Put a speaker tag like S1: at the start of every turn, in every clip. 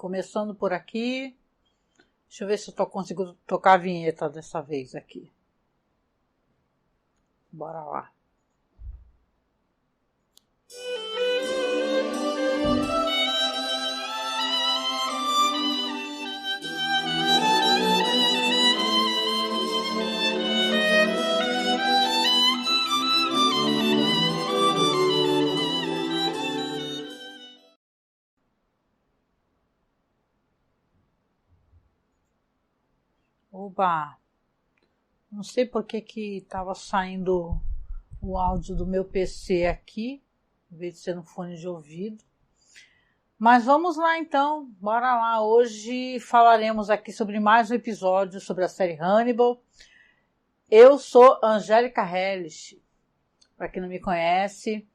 S1: Começando por aqui. Deixa eu ver se eu tô conseguindo tocar a vinheta dessa vez aqui. Bora lá. Oba! Não sei por que estava saindo o áudio do meu PC aqui, em vez de ser no fone de ouvido. Mas vamos lá então, bora lá. Hoje falaremos aqui sobre mais um episódio sobre a série Hannibal. Eu sou Angélica Hellish. Para quem não me conhece,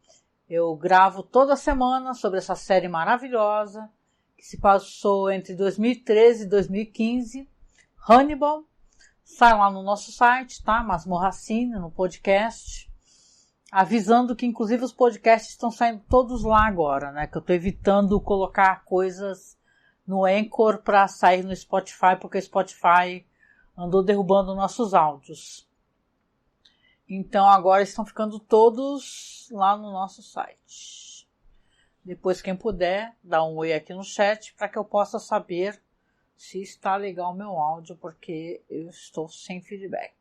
S1: eu gravo toda semana sobre essa série maravilhosa que se passou entre 2013 e 2015. Hannibal, sai lá no nosso site, tá? Masmorra Cine, no podcast. Avisando que inclusive os podcasts estão saindo todos lá agora, né? Que eu tô evitando colocar coisas no Anchor para sair no Spotify, porque o Spotify andou derrubando nossos áudios. Então agora estão ficando todos lá no nosso site. Depois quem puder, dá um oi aqui no chat para que eu possa saber se está legal o meu áudio, porque eu estou sem feedback.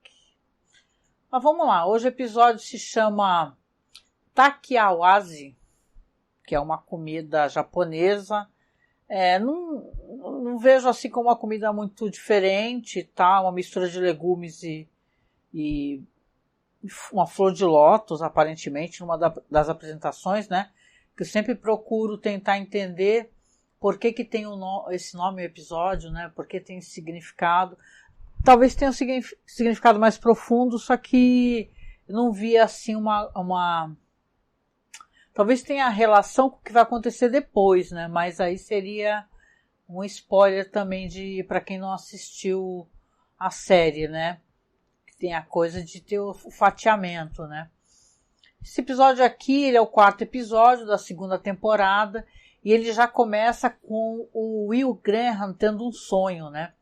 S1: Mas vamos lá, hoje o episódio se chama Takiawazi, que é uma comida japonesa. Não vejo assim como uma comida muito diferente, tá? Uma mistura de legumes e uma flor de lótus, aparentemente, numa das apresentações, né? Que eu sempre procuro tentar entender por que tem esse nome o episódio, né? Por que tem esse significado. Talvez tenha um significado mais profundo, só que eu não vi assim Talvez tenha relação com o que vai acontecer depois, né? Mas aí seria um spoiler também para quem não assistiu a série, né? Que tem a coisa de ter o fatiamento, né? Esse episódio aqui, ele é o 4º episódio da 2ª temporada. E ele já começa com o Will Graham tendo um sonho, né?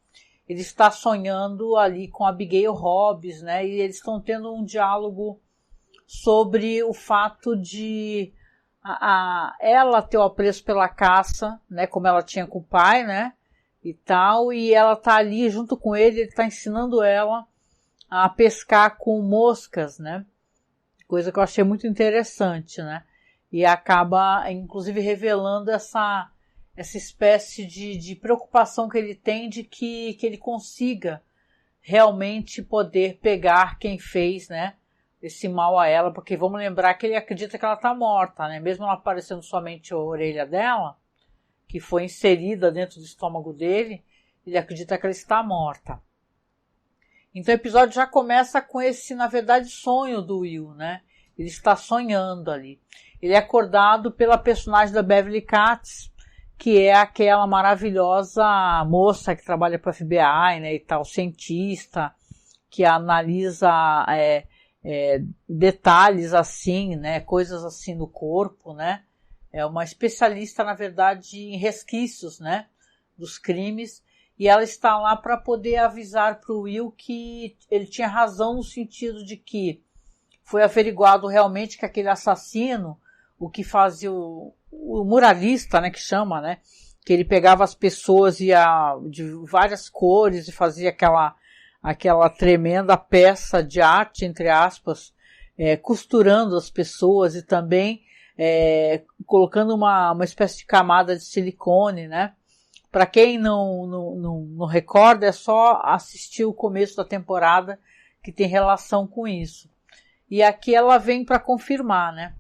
S1: Ele está sonhando ali com Abigail Hobbs, né? E eles estão tendo um diálogo sobre o fato de ela ter o apreço pela caça, né? Como ela tinha com o pai, né? E tal. E ela tá ali junto com ele está ensinando ela a pescar com moscas, né? Coisa que eu achei muito interessante, né? E acaba, inclusive, revelando essa espécie de preocupação que ele tem de que ele consiga realmente poder pegar quem fez, né, esse mal a ela, porque vamos lembrar que ele acredita que ela está morta, né? Mesmo ela aparecendo somente a orelha dela, que foi inserida dentro do estômago dele, ele acredita que ela está morta. Então o episódio já começa com esse, na verdade, sonho do Will, né? Ele está sonhando ali. Ele é acordado pela personagem da Beverly Katz, que é aquela maravilhosa moça que trabalha para o FBI, né, e tal, cientista, que analisa detalhes assim, né, coisas assim no corpo, né. É uma especialista, na verdade, em resquícios, né, dos crimes, e ela está lá para poder avisar para o Will que ele tinha razão no sentido de que foi averiguado realmente que aquele assassino, o que fazia o muralista, né, que chama, né, que ele pegava as pessoas de várias cores e fazia aquela tremenda peça de arte, entre aspas, costurando as pessoas e também colocando uma espécie de camada de silicone, né. Para quem não recorda, é só assistir o começo da temporada que tem relação com isso. E aqui ela vem para confirmar, né?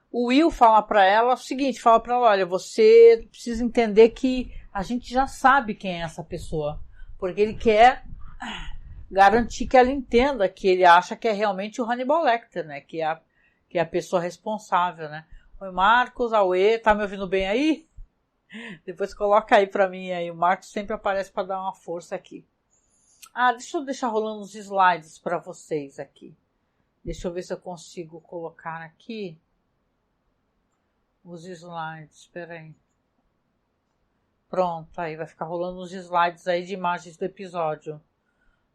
S1: O Will fala para ela o seguinte, fala para ela, olha, você precisa entender que a gente já sabe quem é essa pessoa, porque ele quer garantir que ela entenda que ele acha que é realmente o Hannibal Lecter, né? Que é a pessoa responsável, né? Oi, Marcos, Aue, tá me ouvindo bem aí? Depois coloca aí para mim aí, o Marcos sempre aparece para dar uma força aqui. Deixa eu deixar rolando os slides para vocês aqui. Deixa eu ver se eu consigo colocar aqui os slides. Espera aí. Pronto, aí vai ficar rolando uns slides aí de imagens do episódio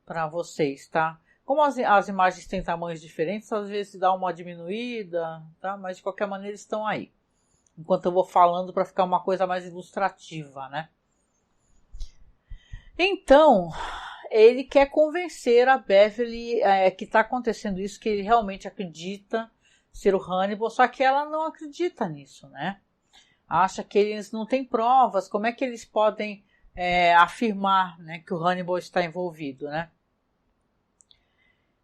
S1: para vocês, tá? Como as imagens têm tamanhos diferentes, às vezes dá uma diminuída, tá? Mas de qualquer maneira estão aí. Enquanto eu vou falando para ficar uma coisa mais ilustrativa, né? Então, ele quer convencer a Beverly que está acontecendo isso, que ele realmente acredita ser o Hannibal, só que ela não acredita nisso, né? Acha que eles não têm provas, como é que eles podem afirmar, né, que o Hannibal está envolvido, né?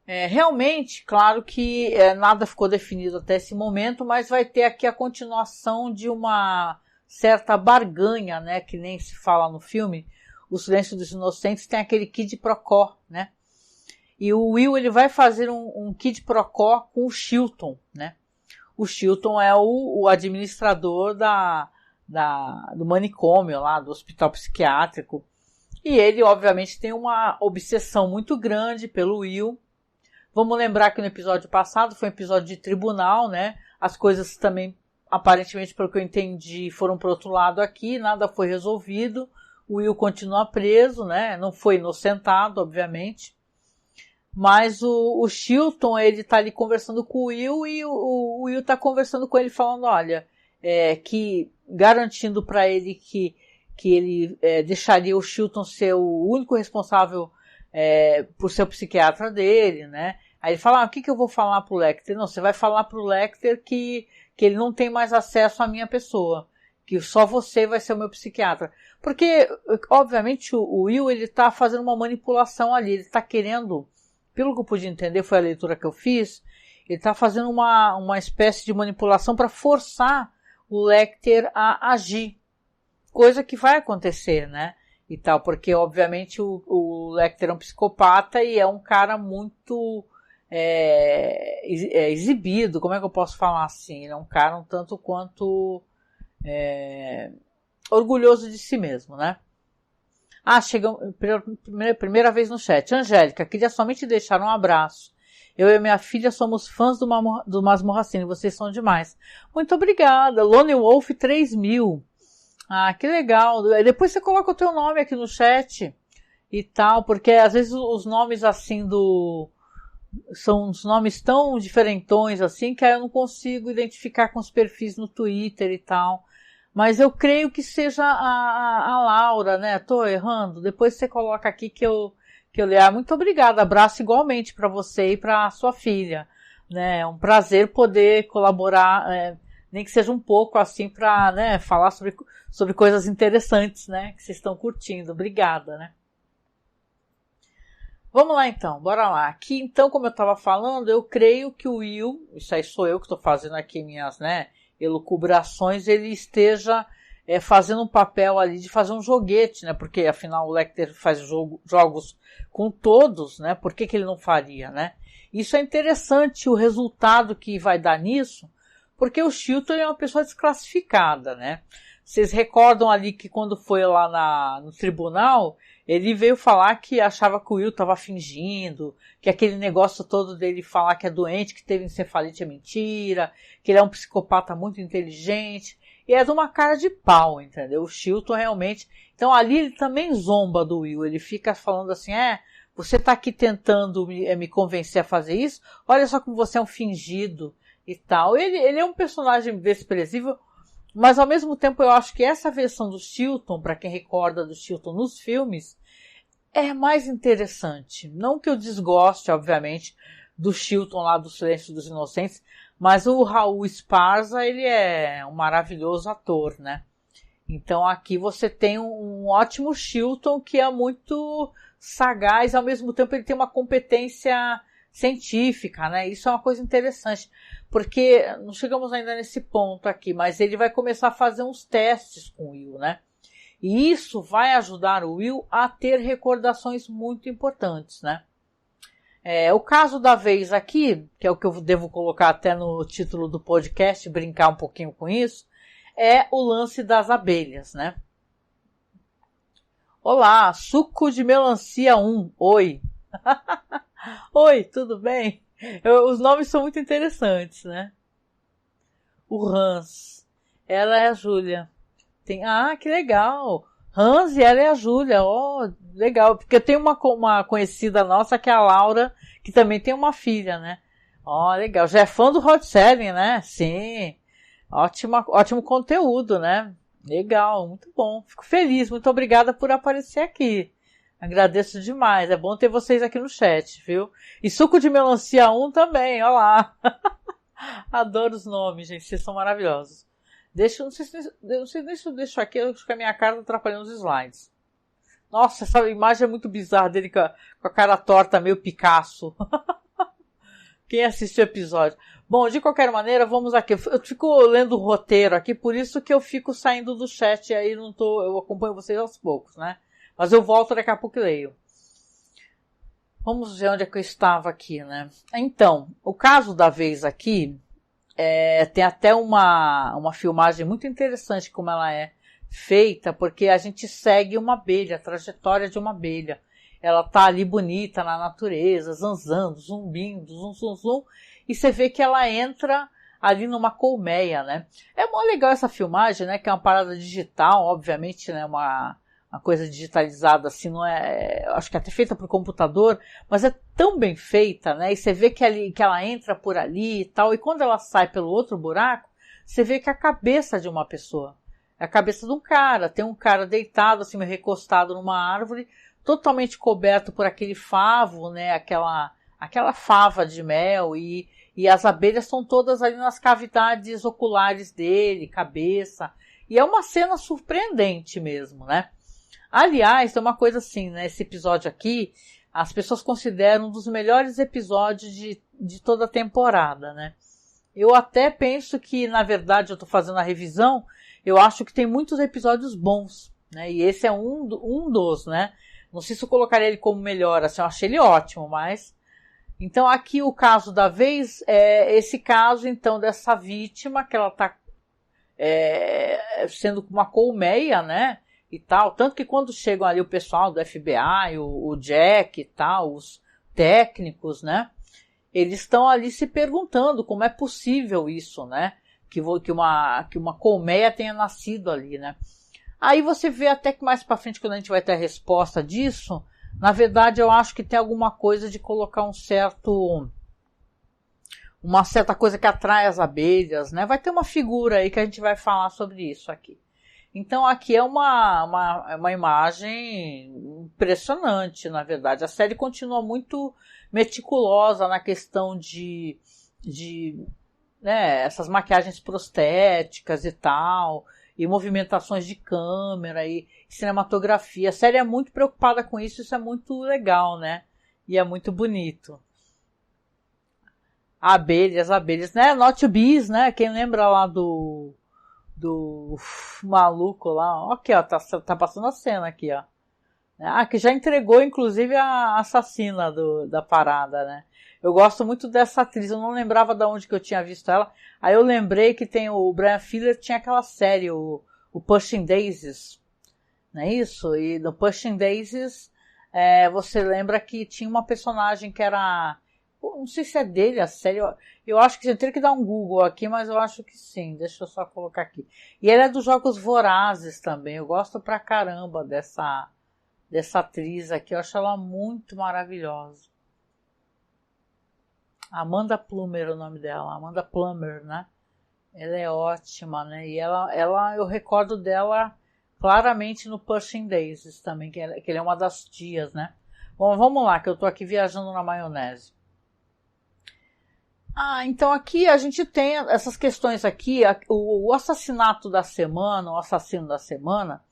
S1: Realmente, claro que nada ficou definido até esse momento, mas vai ter aqui a continuação de uma certa barganha, né, que nem se fala no filme. O Silêncio dos Inocentes tem aquele quid pro quo, né? E o Will, ele vai fazer um quid pro quo com o Chilton, né? O Chilton é o administrador do manicômio lá, do hospital psiquiátrico. E ele, obviamente, tem uma obsessão muito grande pelo Will. Vamos lembrar que no episódio passado foi um episódio de tribunal, né? As coisas também, aparentemente, pelo que eu entendi, foram para o outro lado aqui, nada foi resolvido. O Will continua preso, né? Não foi inocentado, obviamente. Mas o Chilton, ele tá ali conversando com o Will e o Will tá conversando com ele falando, olha, que garantindo para ele que ele deixaria o Chilton ser o único responsável por ser o psiquiatra dele, né? Aí ele fala, o que eu vou falar pro Lecter? Não, você vai falar pro Lecter que ele não tem mais acesso à minha pessoa, que só você vai ser o meu psiquiatra. Porque, obviamente, o Will, ele tá fazendo uma manipulação ali, ele tá querendo, pelo que eu pude entender, foi a leitura que eu fiz, ele tá fazendo uma espécie de manipulação para forçar o Lecter a agir. Coisa que vai acontecer, né? E tal, porque, obviamente, o Lecter é um psicopata e é um cara muito exibido, como é que eu posso falar assim? Ele é um cara um tanto quanto orgulhoso de si mesmo, né? Chegamos primeira vez no chat. Angélica, queria somente deixar um abraço. Eu e minha filha somos fãs do Masmorracine, vocês são demais. Muito obrigada. Lone Wolf 3000. Que legal. Depois você coloca o teu nome aqui no chat e tal, porque às vezes os nomes assim são uns nomes tão diferentões assim que aí eu não consigo identificar com os perfis no Twitter e tal. Mas eu creio que seja a Laura, né? Tô errando? Depois você coloca aqui que eu leio. Muito obrigada. Abraço igualmente para você e para sua filha, né? É um prazer poder colaborar, nem que seja um pouco assim para, né, falar sobre coisas interessantes, né? Que vocês estão curtindo. Obrigada, né? Vamos lá então, bora lá. Aqui então, como eu estava falando, eu creio que o Will, isso aí sou eu que estou fazendo aqui minhas, né, elucubrações, ele esteja fazendo um papel ali de fazer um joguete, né, porque afinal o Lecter faz jogos com todos, né, por que ele não faria, né? Isso é interessante, o resultado que vai dar nisso, porque o Chilton é uma pessoa desclassificada, né? Vocês recordam ali que quando foi lá no tribunal, ele veio falar que achava que o Will estava fingindo, que aquele negócio todo dele falar que é doente, que teve encefalite é mentira, que ele é um psicopata muito inteligente, e é de uma cara de pau, entendeu? O Chilton realmente... Então ali ele também zomba do Will, ele fica falando assim, você tá aqui tentando me convencer a fazer isso? Olha só como você é um fingido e tal. Ele é um personagem desprezível, mas ao mesmo tempo eu acho que essa versão do Chilton, para quem recorda do Chilton nos filmes, é mais interessante. Não que eu desgoste, obviamente, do Chilton lá do Silêncio dos Inocentes, mas o Raul Esparza, ele é um maravilhoso ator, né? Então aqui você tem um ótimo Chilton que é muito sagaz, ao mesmo tempo ele tem uma competência científica, né? Isso é uma coisa interessante, porque não chegamos ainda nesse ponto aqui, mas ele vai começar a fazer uns testes com o Will, né? E isso vai ajudar o Will a ter recordações muito importantes, né? O caso da vez aqui, que é o que eu devo colocar até no título do podcast, brincar um pouquinho com isso, é o lance das abelhas, né? Olá, suco de melancia 1, oi! Oi, tudo bem? Os nomes são muito interessantes, né? O Hans. Ela é a Júlia. Que legal. Hans e ela é a Júlia. Oh, legal. Porque tem uma conhecida nossa que é a Laura, que também tem uma filha, né? Ó, legal. Já é fã do Rod Serling, né? Sim. Ótimo conteúdo, né? Legal, muito bom. Fico feliz. Muito obrigada por aparecer aqui. Agradeço demais. É bom ter vocês aqui no chat, viu? E suco de melancia 1 também, ó lá. Adoro os nomes, gente. Vocês são maravilhosos. Não sei se eu deixo aqui, eu acho que a minha cara tá atrapalhando os slides. Nossa, essa imagem é muito bizarra dele com a cara torta, meio Picasso. Quem assistiu o episódio? Bom, de qualquer maneira, vamos aqui. Eu fico lendo o roteiro aqui, por isso que eu fico saindo do chat aí, eu acompanho vocês aos poucos, né? Mas eu volto daqui a pouco e leio. Vamos ver onde é que eu estava aqui, né? Então, o caso da vez aqui, tem até uma filmagem muito interessante como ela é feita, porque a gente segue uma abelha, a trajetória de uma abelha. Ela tá ali bonita na natureza, zanzando, zumbindo, zum, e você vê que ela entra ali numa colmeia, né? É muito legal essa filmagem, né? Que é uma parada digital, obviamente, né? Uma coisa digitalizada, assim, não é... Acho que é até feita por computador, mas é tão bem feita, né? E você vê que ela entra por ali e tal, e quando ela sai pelo outro buraco, você vê que é a cabeça de uma pessoa. É a cabeça de um cara. Tem um cara deitado, assim, meio recostado numa árvore, totalmente coberto por aquele favo, né? Aquela fava de mel, e as abelhas estão todas ali nas cavidades oculares dele, cabeça. E é uma cena surpreendente mesmo, né? Aliás, tem uma coisa assim, né? Esse episódio aqui, as pessoas consideram um dos melhores episódios de toda a temporada, né? Eu até penso que, na verdade, eu tô fazendo a revisão, eu acho que tem muitos episódios bons, né? E esse é um dos, né? Não sei se eu colocaria ele como melhor, assim, eu achei ele ótimo, mas... Então, aqui o caso da vez é esse caso, então, dessa vítima, que ela tá sendo uma colmeia, né? E tal, tanto que quando chegam ali o pessoal do FBI, o Jack e tal, os técnicos, né, eles estão ali se perguntando como é possível isso, né, que uma colmeia tenha nascido ali, né. Aí você vê até que mais pra frente, quando a gente vai ter a resposta disso, na verdade eu acho que tem alguma coisa de colocar uma certa coisa que atrai as abelhas, né, vai ter uma figura aí que a gente vai falar sobre isso aqui. Então aqui é uma imagem impressionante, na verdade. A série continua muito meticulosa na questão de né, essas maquiagens prostéticas e tal, e movimentações de câmera e cinematografia. A série é muito preocupada com isso é muito legal, né? E é muito bonito. Abelhas, né? Not Bees, né? Quem lembra lá do maluco lá, ó, aqui ó, tá passando a cena aqui, ó. Que já entregou inclusive a assassina da parada, né. Eu gosto muito dessa atriz, eu não lembrava de onde que eu tinha visto ela, aí eu lembrei que tem o Bryan Fuller, tinha aquela série, o Pushing Daisies, não é isso? E no Pushing Daisies, você lembra que tinha uma personagem que era... Não sei se é dele a série, eu acho que eu teria que dar um Google aqui, mas eu acho que sim, deixa eu só colocar aqui. E ela é dos Jogos Vorazes também, eu gosto pra caramba dessa atriz aqui, eu acho ela muito maravilhosa. Amanda Plummer é o nome dela, Amanda Plummer, né? Ela é ótima, né? E ela eu recordo dela claramente no Pushing Daisies também, que ele é uma das tias, né? Bom, vamos lá, que eu tô aqui viajando na maionese. Então aqui a gente tem essas questões aqui, o assassinato da semana, o assassino da semana,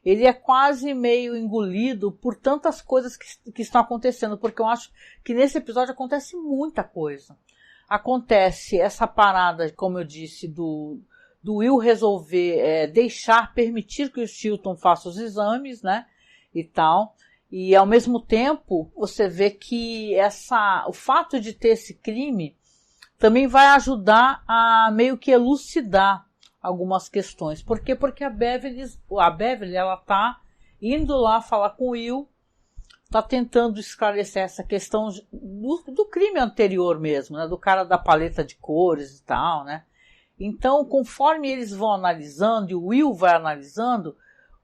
S1: ele é quase meio engolido por tantas coisas que estão acontecendo, porque eu acho que nesse episódio acontece muita coisa. Acontece essa parada, como eu disse, do Will resolver permitir que o Chilton faça os exames, né, e tal, e ao mesmo tempo você vê que o fato de ter esse crime também vai ajudar a meio que elucidar algumas questões. Por quê? Porque a Beverly, ela tá indo lá falar com o Will, tá tentando esclarecer essa questão do crime anterior mesmo, né? Do cara da paleta de cores e tal, né? Então, conforme eles vão analisando, e o Will vai analisando,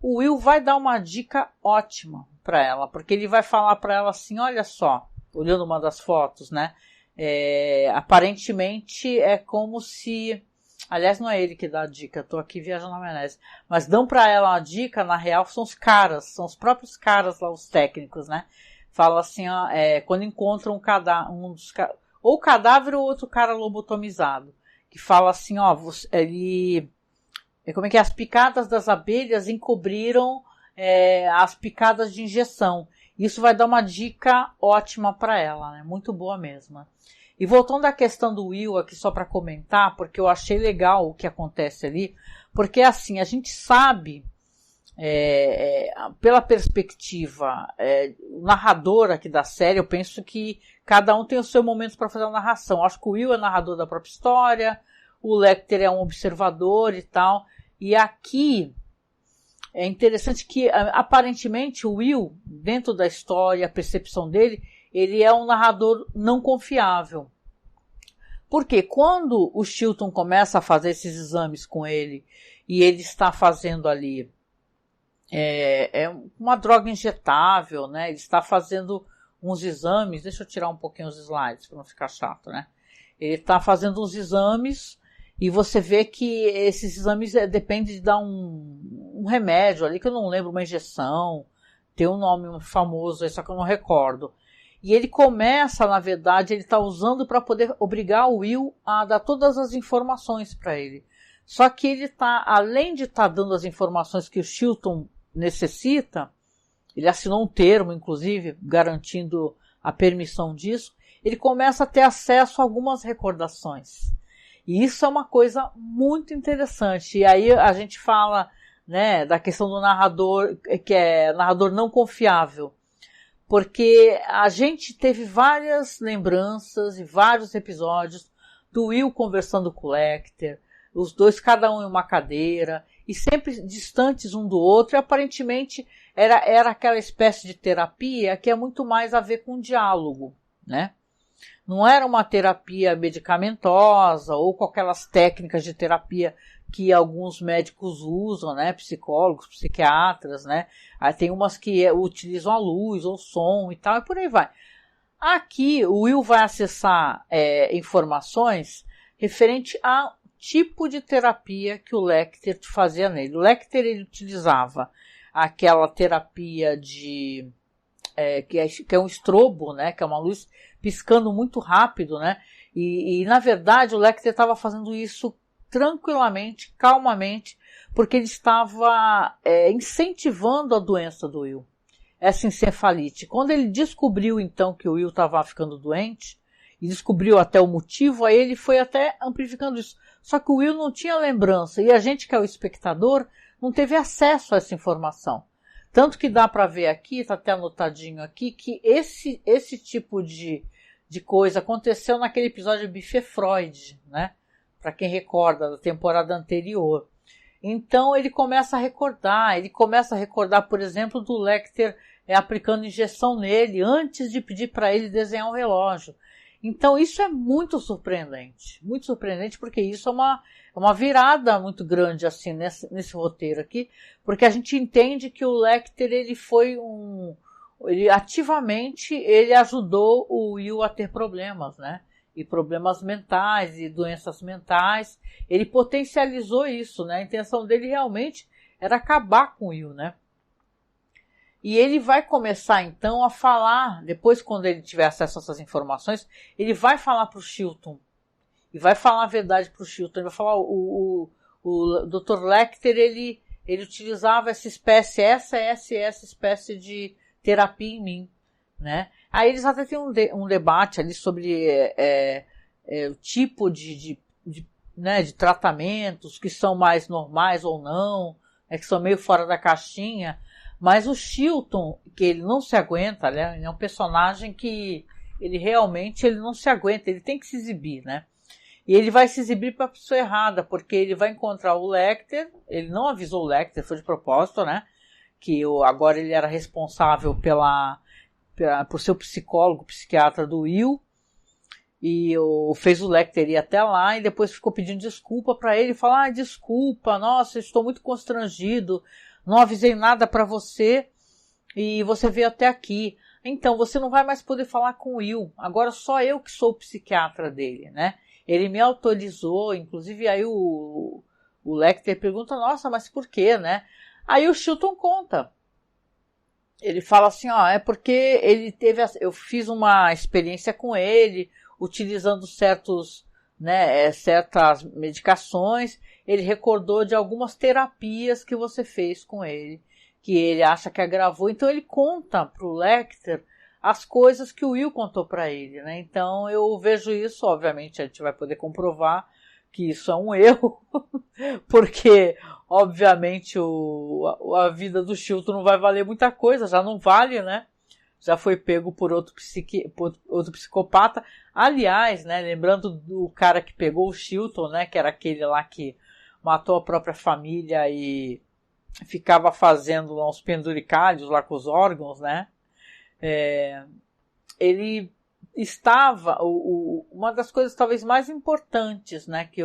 S1: o Will vai dar uma dica ótima para ela, porque ele vai falar para ela assim, olha só, olhando uma das fotos, né? Aparentemente é como se... Aliás, não é ele que dá a dica, eu tô aqui viajando na maionese. Mas dão pra ela a dica, na real, são os caras, são os próprios caras lá, os técnicos, né? Fala assim, ó, quando encontram ou o cadáver ou outro cara lobotomizado. Que fala assim, ó, como é que é? As picadas das abelhas encobriram as picadas de injeção. Isso vai dar uma dica ótima pra ela, né? Muito boa mesmo. E voltando à questão do Will aqui só para comentar, porque eu achei legal o que acontece ali, porque assim, a gente sabe, pela perspectiva, o narrador aqui da série, eu penso que cada um tem o seu momento para fazer a narração. Acho que o Will é narrador da própria história, o Lecter é um observador e tal, e aqui é interessante que aparentemente o Will, dentro da história, a percepção dele, ele é um narrador não confiável. Porque quando o Chilton começa a fazer esses exames com ele, e ele está fazendo ali uma droga injetável, né? Ele está fazendo uns exames, deixa eu tirar um pouquinho os slides para não ficar chato, né? Ele está fazendo uns exames e você vê que esses exames dependem de dar um remédio ali, que eu não lembro, uma injeção, tem um nome famoso, só que eu não recordo. E ele começa, na verdade, ele está usando para poder obrigar o Will a dar todas as informações para ele. Só que ele está, além de estar dando as informações que o Chilton necessita, ele assinou um termo, inclusive, garantindo a permissão disso, ele começa a ter acesso a algumas recordações. E isso é uma coisa muito interessante. E aí a gente fala, né, da questão do narrador, que é narrador não confiável. Porque a gente teve várias lembranças e vários episódios do Will conversando com o Lecter, os dois cada um em uma cadeira, e sempre distantes um do outro, e aparentemente era aquela espécie de terapia que é muito mais a ver com diálogo, né? Não era uma terapia medicamentosa ou com aquelas técnicas de terapia que alguns médicos usam, né? Psicólogos, psiquiatras, né? Aí tem umas que utilizam a luz ou som e tal, e por aí vai. Aqui o Will vai acessar informações referente ao tipo de terapia que o Lecter fazia nele. O Lecter ele utilizava aquela terapia que é um estrobo, né? Que é uma luz piscando muito rápido, né? E na verdade o Lecter estava fazendo isso tranquilamente, calmamente, porque ele estava incentivando a doença do Will, essa encefalite. Quando ele descobriu então que o Will estava ficando doente, e descobriu até o motivo, aí ele foi até amplificando isso. Só que o Will não tinha lembrança, e a gente que é o espectador não teve acesso a essa informação. Tanto que dá para ver aqui, está até anotadinho aqui, que esse tipo de coisa aconteceu naquele episódio Buffet Freud, né? Para quem recorda da temporada anterior. Então ele começa a recordar, por exemplo, do Lecter aplicando injeção nele antes de pedir para ele desenhar um relógio. Então isso é muito surpreendente porque isso é uma virada muito grande assim nesse roteiro aqui, porque a gente entende que o Lecter ele ativamente ajudou o Will a ter problemas, né? E problemas mentais e doenças mentais, ele potencializou isso, né? A intenção dele realmente era acabar com o Will, né? E ele vai começar então a falar, depois quando ele tiver acesso a essas informações, ele vai falar para o Chilton, e vai falar a verdade para o Chilton, ele vai falar, o Dr. Lecter, ele utilizava essa espécie de terapia em mim, né? Aí eles até têm um debate ali sobre o tipo de tratamentos que são mais normais ou não, que são meio fora da caixinha, mas o Chilton, que ele não se aguenta, né? Ele é um personagem que ele realmente não se aguenta, ele tem que se exibir, né? E ele vai se exibir para a pessoa errada, porque ele vai encontrar o Lecter, ele não avisou o Lecter, foi de propósito, né? Que agora ele era responsável por ser o psicólogo, psiquiatra do Will, e fez o Lecter ir até lá e depois ficou pedindo desculpa para ele, falar, desculpa, nossa, estou muito constrangido, não avisei nada para você e você veio até aqui. Então, você não vai mais poder falar com o Will. Agora só eu que sou o psiquiatra dele, né? Ele me autorizou, inclusive aí o Lecter pergunta, nossa, mas por quê, né? Aí o Chilton conta. Ele fala assim, ó, é porque ele teve, eu fiz uma experiência com ele, utilizando certas medicações, ele recordou de algumas terapias que você fez com ele, que ele acha que agravou, então ele conta pro Lecter as coisas que o Will contou para ele, né? Então eu vejo isso, obviamente a gente vai poder comprovar que isso é um erro, porque obviamente a vida do Chilton não vai valer muita coisa, já não vale, né? Já foi pego por outro psicopata. Aliás, né, lembrando do cara que pegou o Chilton, né, que era aquele lá que matou a própria família e ficava fazendo lá uns penduricalhos lá com os órgãos, né? Ele estava, uma das coisas talvez mais importantes, né, que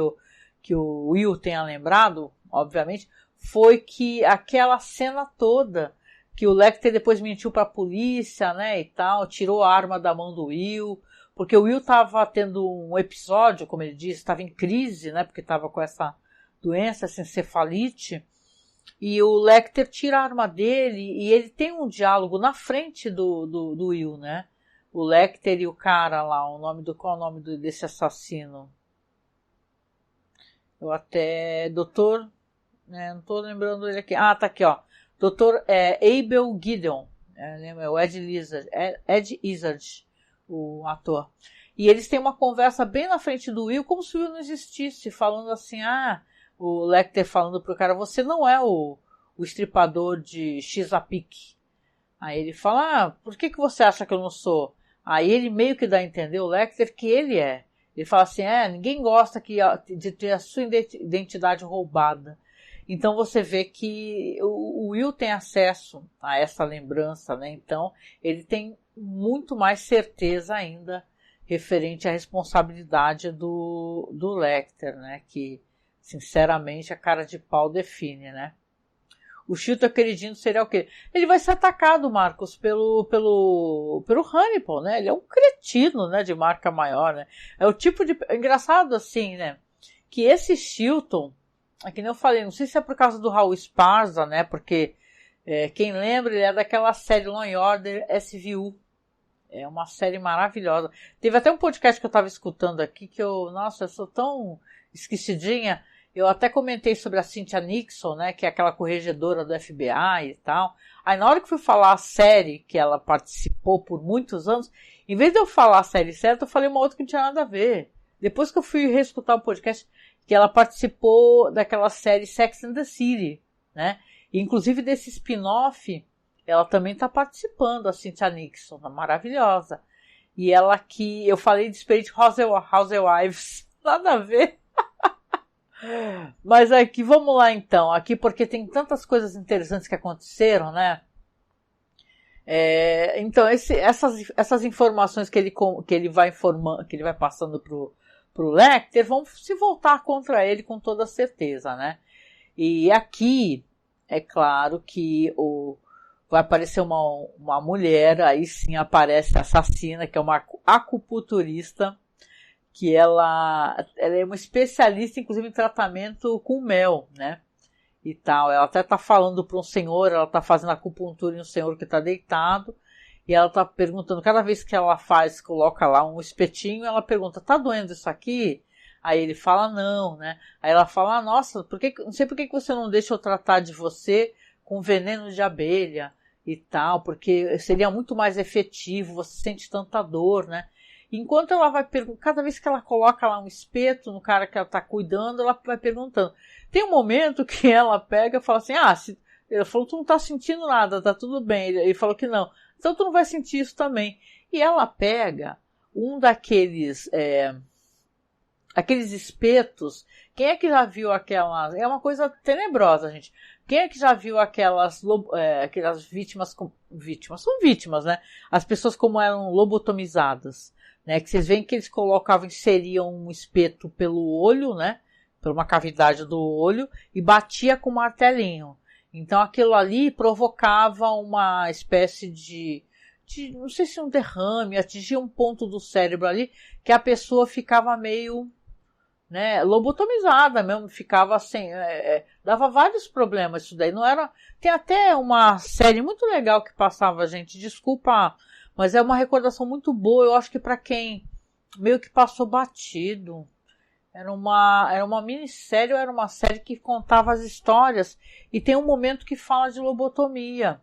S1: o Will tenha lembrado, obviamente, foi que aquela cena toda que o Lecter depois mentiu para a polícia, né, e tal, tirou a arma da mão do Will, porque o Will estava tendo um episódio, como ele disse, estava em crise, né, porque estava com essa doença, essa encefalite, e o Lecter tira a arma dele e ele tem um diálogo na frente do Will, né, o Lecter e o cara lá, qual é o nome desse assassino? Eu até, doutor, né, não estou lembrando ele aqui, tá aqui, ó, Dr. Abel Gideon, o Ed Izzard, o ator. E eles têm uma conversa bem na frente do Will, como se o Will não existisse, falando assim, o Lecter falando pro cara, você não é o estripador de Chesapeake. Aí ele fala, por que você acha que eu não sou? Aí ele meio que dá a entender, o Lecter, que ele é. Ele fala assim, ninguém gosta de ter a sua identidade roubada. Então você vê que o Will tem acesso a essa lembrança, né? Então ele tem muito mais certeza ainda referente à responsabilidade do Lecter, né? Que, sinceramente, a cara de pau define, né? O Chilton queridinho seria o quê? Ele vai ser atacado, Marcos, pelo Hannibal, né? Ele é um cretino, né? De marca maior, né? É o tipo de... Engraçado assim, né? Que esse Chilton... É que nem eu falei, não sei se é por causa do Raul Esparza, né? Porque quem lembra, ele é daquela série Law and Order SVU. É uma série maravilhosa. Teve até um podcast que eu estava escutando aqui que eu sou tão esquecidinha. Eu até comentei sobre a Cynthia Nixon, né? Que é aquela corregedora do FBI e tal. Aí na hora que fui falar a série que ela participou por muitos anos, em vez de eu falar a série certa, eu falei uma outra que não tinha nada a ver. Depois que eu fui reescutar o podcast, que ela participou daquela série Sex and the City, né? E, inclusive desse spin-off, ela também está participando, a Cynthia Nixon, tá maravilhosa. E ela que, eu falei de Spirit Housewives, nada a ver. Mas aqui, vamos lá então, aqui porque tem tantas coisas interessantes que aconteceram, né? Então, essas informações que ele vai informando, que ele vai passando pro Lecter, vão se voltar contra ele com toda certeza, né? E aqui, é claro que vai aparecer uma mulher, aí sim aparece a assassina, que é uma acupunturista, que ela é uma especialista, inclusive, em tratamento com mel, né? E tal. Ela até tá falando para um senhor, ela tá fazendo acupuntura em um senhor que tá deitado, e ela tá perguntando, cada vez que ela coloca lá um espetinho, ela pergunta, tá doendo isso aqui? Aí ele fala, não, né? Aí ela fala, nossa, não sei por que você não deixa eu tratar de você com veneno de abelha e tal, porque seria muito mais efetivo, você sente tanta dor, né? Enquanto ela vai perguntando, cada vez que ela coloca lá um espeto no cara que ela tá cuidando, ela vai perguntando. Tem um momento que ela pega e fala assim, ele falou, tu não tá sentindo nada, tá tudo bem. Ele falou que não. Então tu não vai sentir isso também. E ela pega um daqueles aqueles espetos. Quem é que já viu aquelas... É uma coisa tenebrosa, gente. Quem é que já viu aquelas vítimas... Vítimas são vítimas, né? As pessoas como eram lobotomizadas, né? Que vocês veem que eles inseriam um espeto pelo olho, né? Por uma cavidade do olho e batia com um martelinho. Então aquilo ali provocava uma espécie de não sei se um derrame, atingia um ponto do cérebro ali que a pessoa ficava meio, né, lobotomizada mesmo, ficava assim, dava vários problemas isso daí, não era, tem até uma série muito legal que passava, gente, desculpa, mas é uma recordação muito boa, eu acho que para quem meio que passou batido, era uma minissérie, era uma série que contava as histórias, e tem um momento que fala de lobotomia,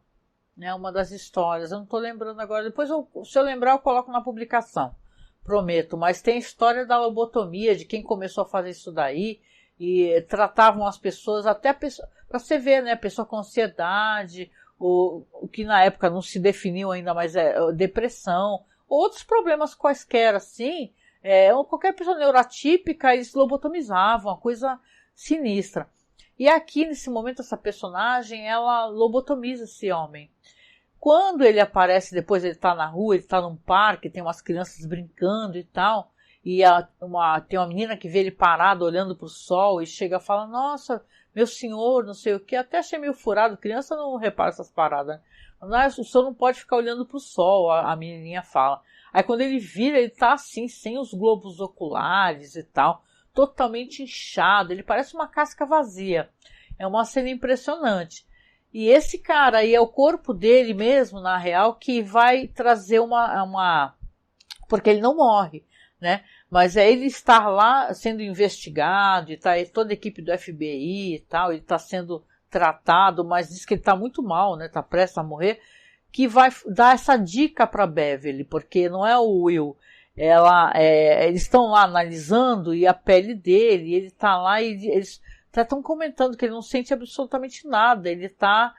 S1: né, uma das histórias, eu não estou lembrando agora, depois se eu lembrar eu coloco na publicação, prometo, mas tem a história da lobotomia, de quem começou a fazer isso daí, e tratavam as pessoas, até para você ver, né, pessoa com ansiedade, o que na época não se definiu ainda, mas depressão, outros problemas quaisquer, assim, qualquer pessoa neurotípica, eles lobotomizavam, uma coisa sinistra. E aqui, nesse momento, essa personagem, ela lobotomiza esse homem. Quando ele aparece, depois ele tá na rua, ele tá num parque, tem umas crianças brincando e tal, e tem uma menina que vê ele parado olhando pro sol e chega e fala, nossa, meu senhor, não sei o que, até achei meio furado, criança não repara essas paradas, né? O senhor não pode ficar olhando pro sol, a menininha fala. Aí quando ele vira, ele tá assim, sem os globos oculares e tal, totalmente inchado, ele parece uma casca vazia. É uma cena impressionante. E esse cara aí é o corpo dele mesmo, na real, que vai trazer porque ele não morre, né? Mas é ele estar lá sendo investigado, e tá toda a equipe do FBI e tal, ele está sendo tratado, mas diz que ele está muito mal, né? Está prestes a morrer, que vai dar essa dica para Beverly, porque não é o Will. Eles estão lá analisando e a pele dele, ele está lá e eles estão comentando que ele não sente absolutamente nada, ele está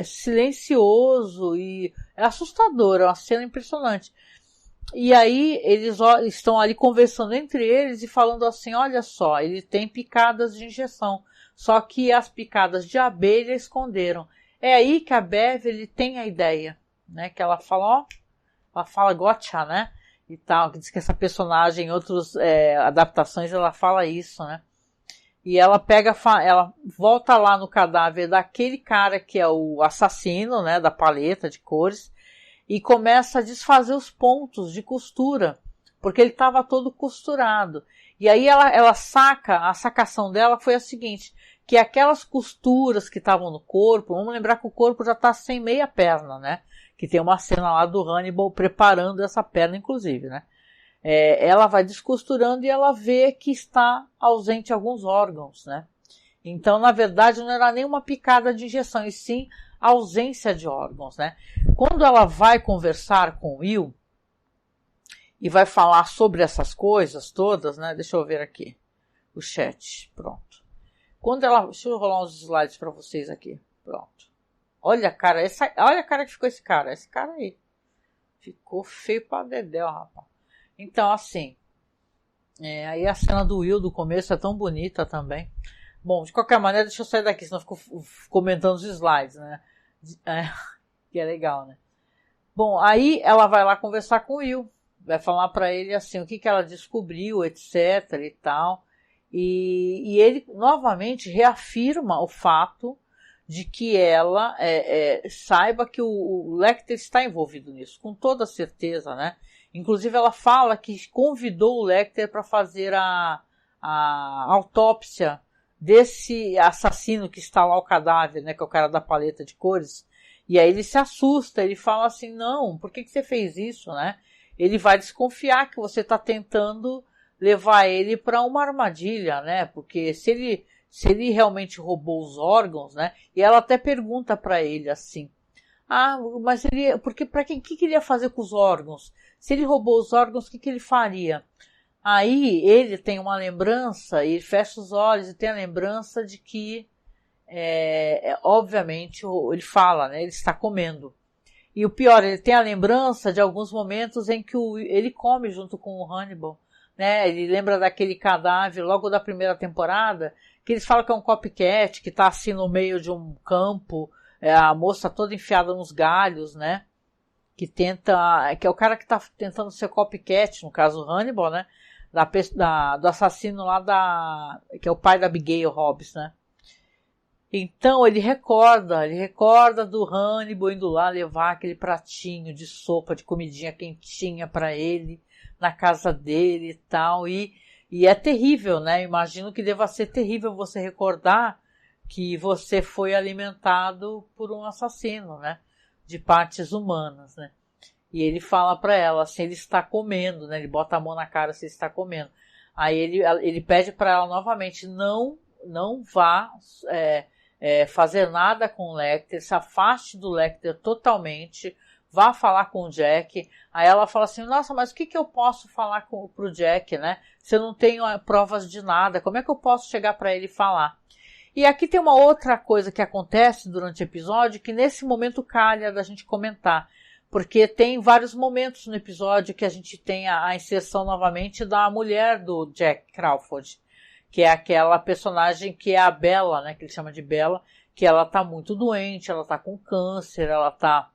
S1: silencioso e é assustador, é uma cena impressionante. E aí eles estão ali conversando entre eles e falando assim, olha só, ele tem picadas de injeção, só que as picadas de abelha esconderam. É aí que a Beverly tem a ideia, né, que ela fala, ela fala gotcha, né, e tal, que diz que essa personagem em outras adaptações ela fala isso, né. E ela ela volta lá no cadáver daquele cara que é o assassino, né, da paleta de cores, e começa a desfazer os pontos de costura, porque ele estava todo costurado. E aí a sacação dela foi a seguinte, que aquelas costuras que estavam no corpo, vamos lembrar que o corpo já está sem meia perna, né, que tem uma cena lá do Hannibal preparando essa perna, inclusive, né. Ela vai descosturando e ela vê que está ausente alguns órgãos, né? Então, na verdade, não era nenhuma picada de injeção, e sim ausência de órgãos, né? Quando ela vai conversar com o Will e vai falar sobre essas coisas todas, né? Deixa eu ver aqui o chat, pronto. Deixa eu rolar uns slides para vocês aqui, pronto. Olha a cara, olha a cara que ficou esse cara aí. Ficou feio pra dedéu, rapaz. Então, assim, aí a cena do Will do começo é tão bonita também. Bom, de qualquer maneira, deixa eu sair daqui, senão eu fico comentando os slides, né? Que é legal, né? Bom, aí ela vai lá conversar com o Will, vai falar pra ele assim, o que ela descobriu, etc e tal. E ele novamente reafirma o fato de que ela saiba que o Lecter está envolvido nisso, com toda certeza, né? Inclusive ela fala que convidou o Lecter para fazer a autópsia desse assassino que está lá o cadáver, né, que é o cara da paleta de cores. E aí ele se assusta, ele fala assim, não, por que você fez isso, né? Ele vai desconfiar que você está tentando levar ele para uma armadilha, né? Porque se ele realmente roubou os órgãos, né? E ela até pergunta para ele assim, mas porque para que ele ia fazer com os órgãos? Se ele roubou os órgãos, o que ele faria? Aí ele tem uma lembrança, ele fecha os olhos e tem a lembrança de que, obviamente, ele fala, né? Ele está comendo. E o pior, ele tem a lembrança de alguns momentos em que ele come junto com o Hannibal, né? Ele lembra daquele cadáver logo da primeira temporada, que eles falam que é um copycat, que está assim no meio de um campo, a moça toda enfiada nos galhos, né? Que é o cara que está tentando ser copycat, no caso o Hannibal, né? Do assassino lá que é o pai da Abigail Hobbs, né? Então ele recorda do Hannibal indo lá levar aquele pratinho de sopa, de comidinha quentinha para ele, na casa dele e tal, e é terrível, né? Imagino que deva ser terrível você recordar que você foi alimentado por um assassino, né? De partes humanas, né? E ele fala para ela, assim, ele está comendo, né? Ele bota a mão na cara se ele está comendo. Aí ele pede para ela novamente, não vá fazer nada com o Lecter, se afaste do Lecter totalmente, vá falar com o Jack. Aí ela fala assim, nossa, mas o que eu posso falar pro Jack, né? Se eu não tenho provas de nada, como é que eu posso chegar para ele e falar? E aqui tem uma outra coisa que acontece durante o episódio, que nesse momento calha da gente comentar, porque tem vários momentos no episódio que a gente tem a inserção novamente da mulher do Jack Crawford, que é aquela personagem que é a Bella, né, que ele chama de Bella, que ela tá muito doente, ela tá com câncer, ela tá...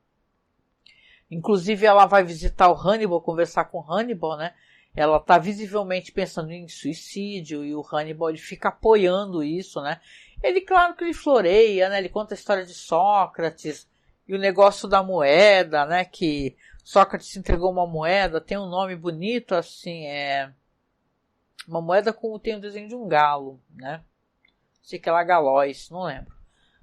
S1: Inclusive ela vai visitar o Hannibal, conversar com o Hannibal, né, ela tá visivelmente pensando em suicídio, e o Hannibal ele fica apoiando isso, né. Ele, claro que ele floreia, né, ele conta a história de Sócrates, e o negócio da moeda, né, que Sócrates entregou uma moeda, tem um nome bonito, assim, uma moeda tem o desenho de um galo, né, sei que é lá Galóis, não lembro.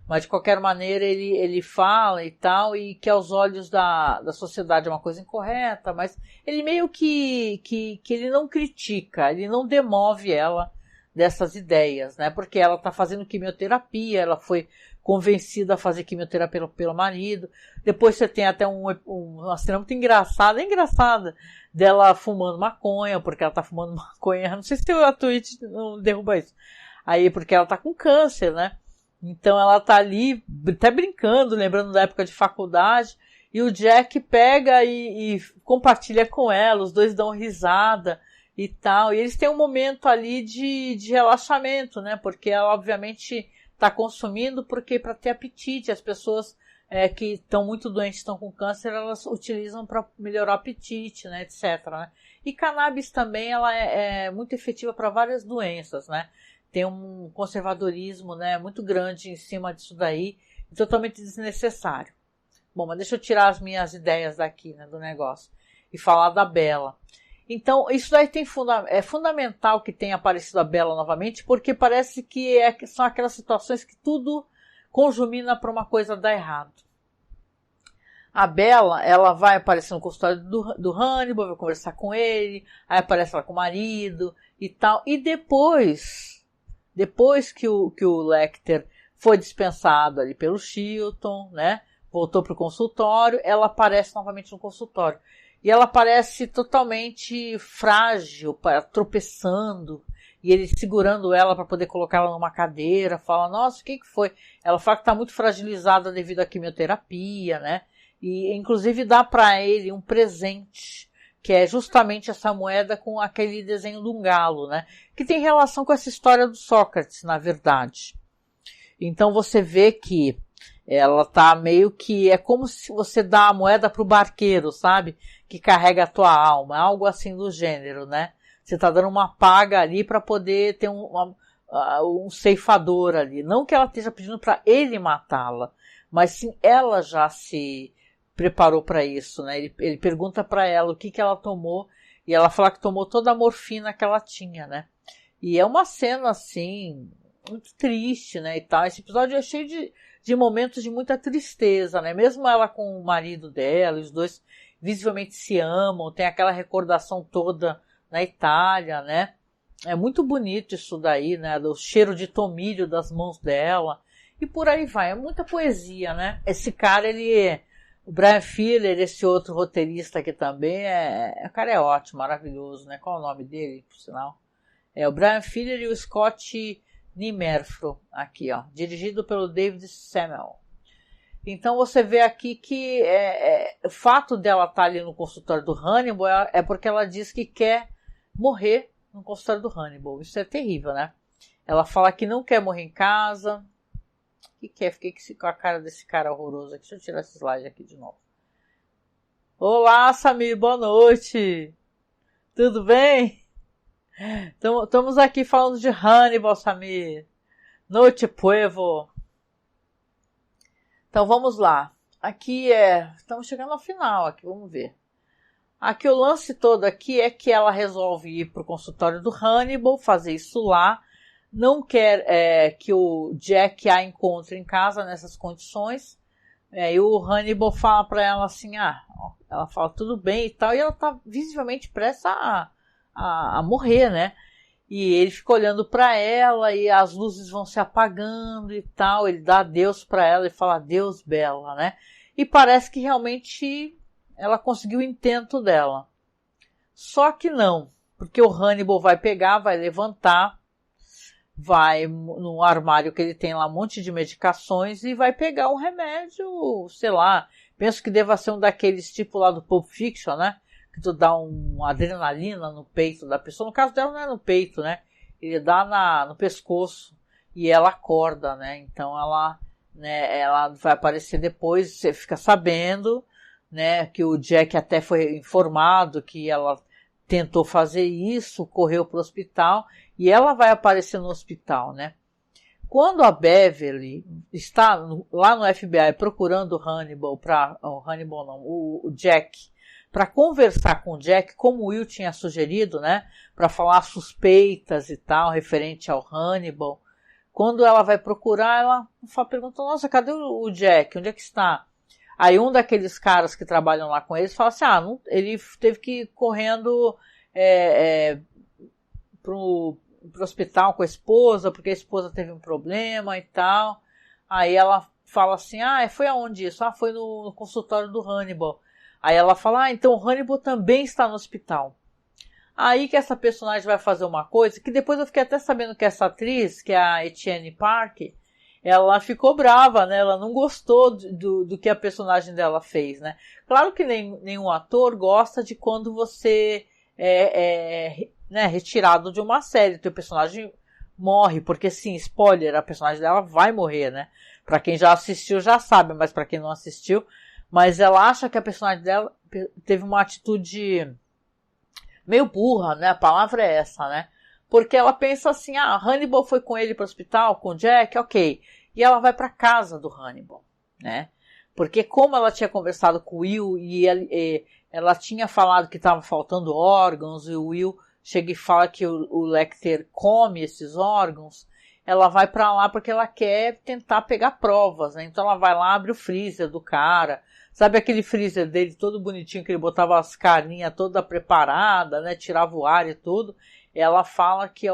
S1: Mas de qualquer maneira ele fala e tal, e que aos olhos da sociedade é uma coisa incorreta, mas ele meio que ele não critica, ele não demove ela dessas ideias, né? Porque ela tá fazendo quimioterapia, ela foi convencida a fazer quimioterapia pelo marido. Depois você tem até uma cena muito engraçada, dela fumando maconha, porque ela tá fumando maconha. Não sei se a Twitch não derruba isso. Aí, porque ela tá com câncer, né? Então ela tá ali, até brincando, lembrando da época de faculdade, e o Jack pega e compartilha com ela, os dois dão risada e tal, e eles têm um momento ali de relaxamento, né, porque ela obviamente tá consumindo porque para ter apetite, as pessoas que estão muito doentes, estão com câncer, elas utilizam para melhorar o apetite, né, etc, né. E cannabis também, ela é muito efetiva para várias doenças, né. Tem um conservadorismo, né, muito grande em cima disso daí, totalmente desnecessário. Bom, mas deixa eu tirar as minhas ideias daqui, né, do negócio, e falar da Bella. Então, isso daí é fundamental que tenha aparecido a Bella novamente, porque parece que são aquelas situações que tudo conjumina para uma coisa dar errado. A Bella, ela vai aparecer no consultório do Hannibal, vai conversar com ele, aí aparece ela com o marido e tal, e depois que o Lecter foi dispensado ali pelo Chilton, né, voltou pro consultório, ela aparece novamente no consultório. E ela parece totalmente frágil, tropeçando, e ele segurando ela para poder colocá-la numa cadeira, fala, nossa, o que foi? Ela fala que está muito fragilizada devido à quimioterapia, né? E inclusive dá para ele um presente, que é justamente essa moeda com aquele desenho de um galo, né? Que tem relação com essa história do Sócrates, na verdade. Então você vê que ela tá meio que, é como se você dá a moeda pro barqueiro, sabe? Que carrega a tua alma, algo assim do gênero, né? Você tá dando uma paga ali para poder ter um ceifador ali. Não que ela esteja pedindo para ele matá-la, mas sim ela já se preparou para isso, né? Ele pergunta para ela o que ela tomou, e ela fala que tomou toda a morfina que ela tinha, né? E é uma cena, assim, muito triste, né, e tal. Esse episódio é cheio de momentos de muita tristeza, né? Mesmo ela com o marido dela, os dois visivelmente se amam, tem aquela recordação toda na Itália, né? É muito bonito isso daí, né? Do cheiro de tomilho das mãos dela, e por aí vai. É muita poesia, né? Esse cara, o Brian Fuller, esse outro roteirista aqui também, o cara é ótimo, maravilhoso, né? Qual é o nome dele, por sinal? É o Brian Fuller e o Scott Nimerfro, aqui, ó, dirigido pelo David Samuel. Então você vê aqui que o fato dela estar ali no consultório do Hannibal é porque ela diz que quer morrer no consultório do Hannibal. Isso é terrível, né? Ela fala que não quer morrer em casa. O que é? Fiquei com a cara desse cara horroroso aqui. Deixa eu tirar esse slide aqui de novo. Olá, Samir, boa noite. Tudo bem? Estamos aqui falando de Hannibal, Samir. Noite, povo. Então vamos lá. Aqui estamos chegando ao final aqui, vamos ver. Aqui o lance todo aqui é que ela resolve ir para o consultório do Hannibal, fazer isso lá. Não quer que o Jack a encontre em casa nessas condições. E o Hannibal fala para ela assim, ela fala tudo bem e tal, e ela tá visivelmente prestes a morrer, né? E ele fica olhando para ela e as luzes vão se apagando e tal. Ele dá adeus para ela e fala adeus, Bela, né? E parece que realmente ela conseguiu o intento dela. Só que não, porque o Hannibal vai pegar, vai levantar, vai no armário que ele tem lá um monte de medicações e vai pegar um remédio, sei lá, penso que deva ser um daqueles tipo lá do Pulp Fiction, né? Que tu dá uma adrenalina no peito da pessoa. No caso dela não é no peito, né? Ele dá no pescoço e ela acorda, né? Então ela vai aparecer depois, você fica sabendo, né? Que o Jack até foi informado que ela tentou fazer isso, correu para o hospital e ela vai aparecer no hospital, né? Quando a Beverly está lá no FBI procurando o Jack, para conversar com o Jack, como o Will tinha sugerido, né? Para falar suspeitas e tal, referente ao Hannibal. Quando ela vai procurar, ela pergunta, nossa, cadê o Jack? Onde é que está? Aí um daqueles caras que trabalham lá com eles fala assim, ele teve que ir correndo pro hospital com a esposa, porque a esposa teve um problema e tal. Aí ela fala assim, foi aonde isso? Foi no consultório do Hannibal. Aí ela fala, então o Hannibal também está no hospital. Aí que essa personagem vai fazer uma coisa, que depois eu fiquei até sabendo que essa atriz, que é a Etienne Park, ela ficou brava, né? Ela não gostou do que a personagem dela fez, né? Claro que nenhum ator gosta de quando você né, retirado de uma série, teu personagem morre, porque sim, spoiler, a personagem dela vai morrer, né? Pra quem já assistiu já sabe, mas pra quem não assistiu, mas ela acha que a personagem dela teve uma atitude meio burra, né? A palavra é essa, né? Porque ela pensa assim, Hannibal foi com ele para o hospital, com o Jack, ok. E ela vai para casa do Hannibal, né? Porque como ela tinha conversado com o Will e ela tinha falado que estava faltando órgãos, e o Will chega e fala que o Lecter come esses órgãos, ela vai para lá porque ela quer tentar pegar provas, né? Então ela vai lá, abre o freezer do cara. Sabe aquele freezer dele todo bonitinho que ele botava as carninhas toda preparada, né? Tirava o ar e tudo. Ela fala que,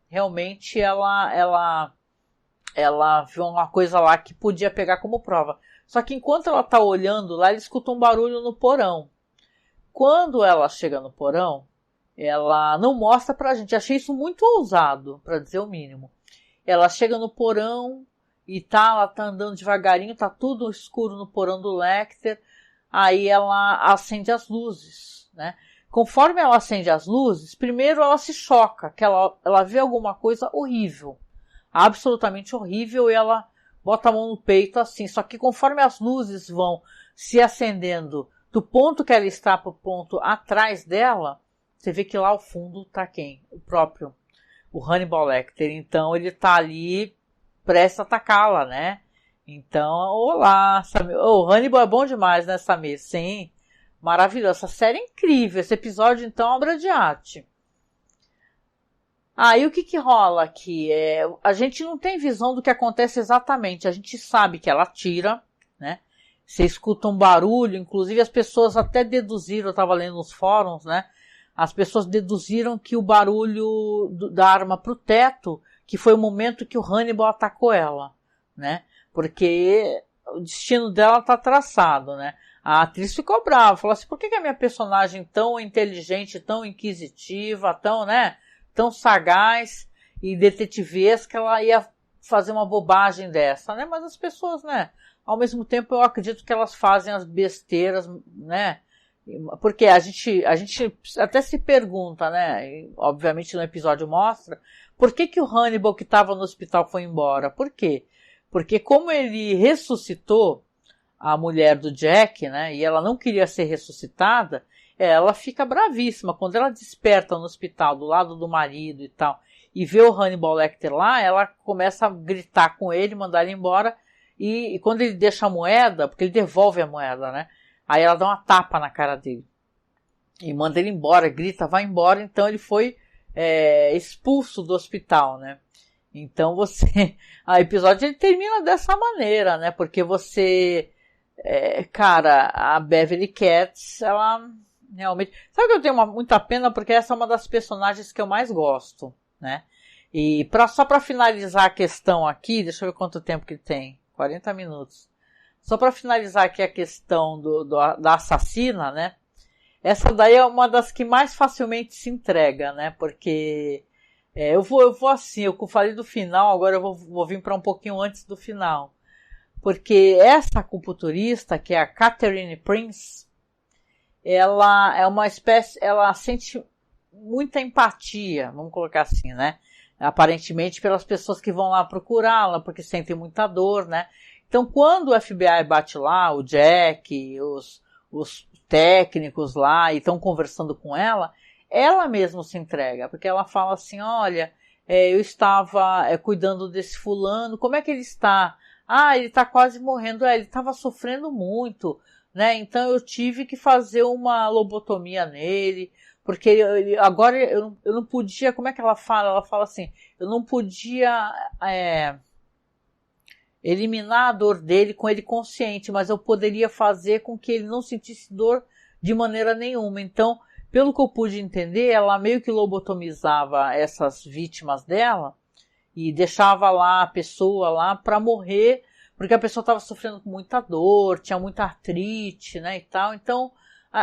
S1: realmente ela viu uma coisa lá que podia pegar como prova. Só que enquanto ela tá olhando lá, ele escuta um barulho no porão. Quando ela chega no porão, ela não mostra pra gente. Achei isso muito ousado, pra dizer o mínimo. Ela chega no porão e ela tá andando devagarinho, tá tudo escuro no porão do Lecter. Aí ela acende as luzes, né? Conforme ela acende as luzes, primeiro ela se choca, que ela vê alguma coisa horrível, absolutamente horrível, e ela bota a mão no peito assim. Só que conforme as luzes vão se acendendo do ponto que ela está para o ponto atrás dela, você vê que lá ao fundo tá quem? O Hannibal Lecter. Então ele tá ali prestes a atacá-la, né? Então, olá, Samir. O Hannibal é bom demais, né, Samir? Sim. Maravilhoso. Essa série é incrível. Esse episódio, então, é obra de arte. E o que rola aqui? A gente não tem visão do que acontece exatamente. A gente sabe que ela atira, né? Você escuta um barulho, inclusive as pessoas até deduziram, eu estava lendo nos fóruns, né? As pessoas deduziram que o barulho da arma pro teto, que foi o momento que o Hannibal atacou ela, né? Porque o destino dela tá traçado, né? A atriz ficou brava, falou assim, por que a minha personagem tão inteligente, tão inquisitiva, tão sagaz e detetivesca, ela ia fazer uma bobagem dessa, né? Mas as pessoas, né? Ao mesmo tempo, eu acredito que elas fazem as besteiras, né? Porque a gente até se pergunta, né? E, obviamente no episódio mostra, por que o Hannibal que estava no hospital foi embora? Por quê? Porque como ele ressuscitou a mulher do Jack, né? E ela não queria ser ressuscitada, ela fica bravíssima. Quando ela desperta no hospital, do lado do marido e tal, e vê o Hannibal Lecter lá, ela começa a gritar com ele, mandar ele embora, e quando ele deixa a moeda, porque ele devolve a moeda, né? Aí ela dá uma tapa na cara dele. E manda ele embora, grita, vai embora. Então ele foi expulso do hospital, né? Então você... O episódio ele termina dessa maneira, né? Porque você... cara, a Beverly Katz, ela realmente... Sabe que eu tenho muita pena? Porque essa é uma das personagens que eu mais gosto, né? E só para finalizar a questão aqui, deixa eu ver quanto tempo que tem. 40 minutos. Só para finalizar aqui a questão da assassina, né? Essa daí é uma das que mais facilmente se entrega, né? Porque eu vou assim, eu falei do final, agora eu vou vir para um pouquinho antes do final. Porque essa acupunturista, que é a Catherine Prince, ela é uma espécie, ela sente muita empatia, vamos colocar assim, né? Aparentemente pelas pessoas que vão lá procurá-la, porque sentem muita dor, né? Então quando o FBI bate lá, o Jack, os técnicos lá, e estão conversando com ela mesma se entrega, porque ela fala assim, olha, eu estava cuidando desse fulano, como é que ele está? Ah, ele está quase morrendo, ele estava sofrendo muito, né? Então eu tive que fazer uma lobotomia nele, porque agora eu não podia, como é que ela fala? Ela fala assim, eu não podia eliminar a dor dele com ele consciente, mas eu poderia fazer com que ele não sentisse dor de maneira nenhuma. Então, pelo que eu pude entender, ela meio que lobotomizava essas vítimas dela e deixava lá a pessoa lá para morrer, porque a pessoa estava sofrendo com muita dor, tinha muita artrite, né, e tal. Então,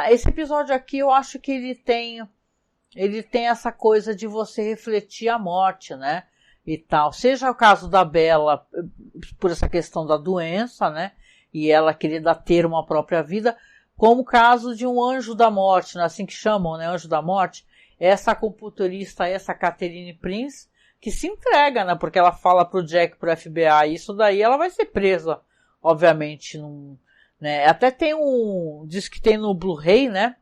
S1: esse episódio aqui eu acho que ele tem essa coisa de você refletir a morte, né? E tal. Seja o caso da Bella, por essa questão da doença, né? E ela querer ter uma própria vida, como o caso de um anjo da morte, né? Assim que chamam, né? Anjo da morte. Essa acupunturista, essa Catherine Prince, que se entrega, né? Porque ela fala pro Jack, pro FBI, isso daí ela vai ser presa, obviamente. Né? Até diz que tem no Blu-ray, né?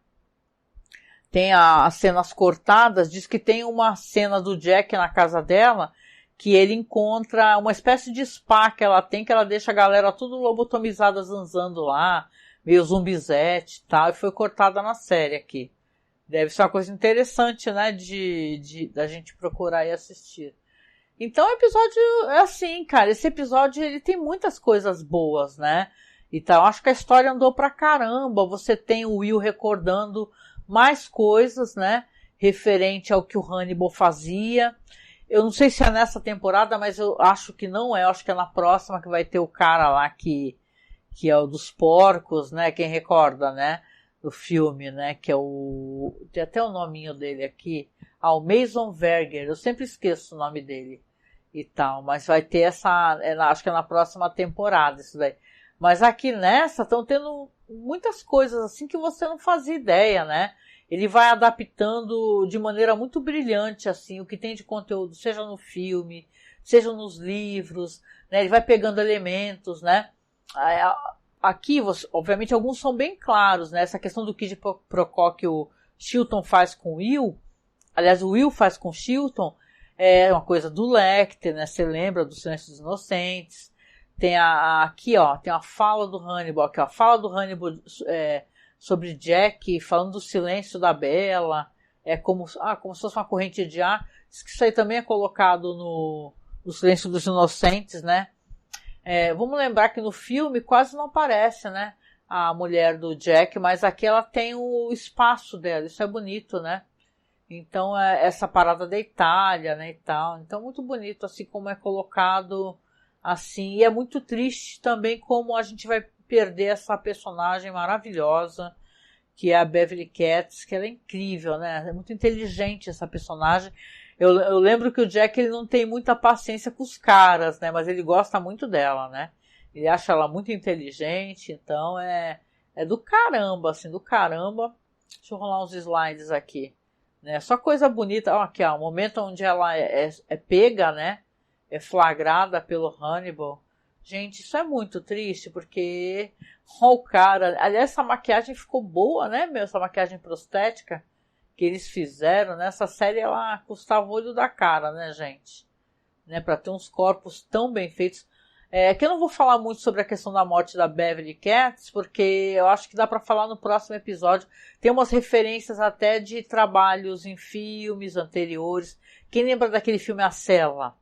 S1: Tem as cenas cortadas, diz que tem uma cena do Jack na casa dela, que ele encontra uma espécie de spa que ela tem, que ela deixa a galera tudo lobotomizada zanzando lá, meio zumbizete e tal, e foi cortada na série aqui. Deve ser uma coisa interessante, né, da gente procurar e assistir. Então o episódio é assim, cara, esse episódio ele tem muitas coisas boas, né, então acho que a história andou pra caramba, você tem o Will recordando mais coisas, né, referente ao que o Hannibal fazia. Eu não sei se é nessa temporada, mas eu acho que não é. Eu acho que é na próxima que vai ter o cara lá que é o dos porcos, né? Quem recorda, né? Do filme, né? Que é tem até o nominho dele aqui. O Mason Verger. Eu sempre esqueço o nome dele e tal. Mas vai ter acho que é na próxima temporada isso daí. Mas aqui nessa estão tendo muitas coisas assim que você não fazia ideia, né? Ele vai adaptando de maneira muito brilhante, assim, o que tem de conteúdo, seja no filme, seja nos livros, né? Ele vai pegando elementos, né? Aqui, obviamente, alguns são bem claros, né? Essa questão do quid pro quo que o Chilton faz com o Will, aliás, o Will faz com o Chilton, é uma coisa do Lecter, né? Você lembra do Silêncio dos Inocentes. Tem aqui, ó, tem a fala do Hannibal, aqui, ó, a fala do Hannibal, sobre Jack, falando do silêncio da Bella, como se fosse uma corrente de ar. Diz que isso aí também é colocado no Silêncio dos Inocentes, né? Vamos lembrar que no filme quase não aparece, né? A mulher do Jack, mas aqui ela tem o espaço dela, isso é bonito, né? Então, essa parada da Itália, né, e tal. Então, muito bonito, assim, como é colocado, assim. E é muito triste também como a gente vai perder essa personagem maravilhosa, que é a Beverly Katz, que ela é incrível, né? É muito inteligente essa personagem. Eu lembro que o Jack, ele não tem muita paciência com os caras, né? Mas ele gosta muito dela, né? Ele acha ela muito inteligente, então é do caramba, assim, do caramba. Deixa eu rolar uns slides aqui, né? Só coisa bonita. Ó, aqui, ó, o momento onde ela é pega, né? É flagrada pelo Hannibal. Gente, isso é muito triste, porque o cara... Aliás, essa maquiagem ficou boa, né, meu? Essa maquiagem prostética que eles fizeram, né? Essa série, ela custava o olho da cara, né, gente? Né? Pra ter uns corpos tão bem feitos. Que eu não vou falar muito sobre a questão da morte da Beverly Katz, porque eu acho que dá para falar no próximo episódio. Tem umas referências até de trabalhos em filmes anteriores. Quem lembra daquele filme A Cela,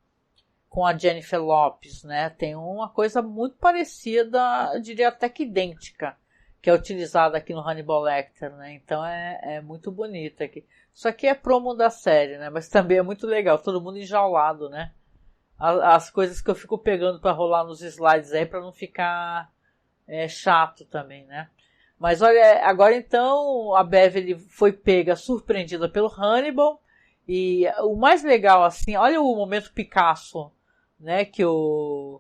S1: com a Jennifer Lopez, né? Tem uma coisa muito parecida, eu diria até que idêntica, que é utilizada aqui no Hannibal Lecter, né? Então é muito bonita aqui. Isso aqui é promo da série, né? Mas também é muito legal, todo mundo enjaulado, né? As coisas que eu fico pegando para rolar nos slides aí para não ficar chato também, né? Mas olha, agora então a Beverly foi pega, surpreendida pelo Hannibal, e o mais legal assim, olha o momento Picasso, né? Que o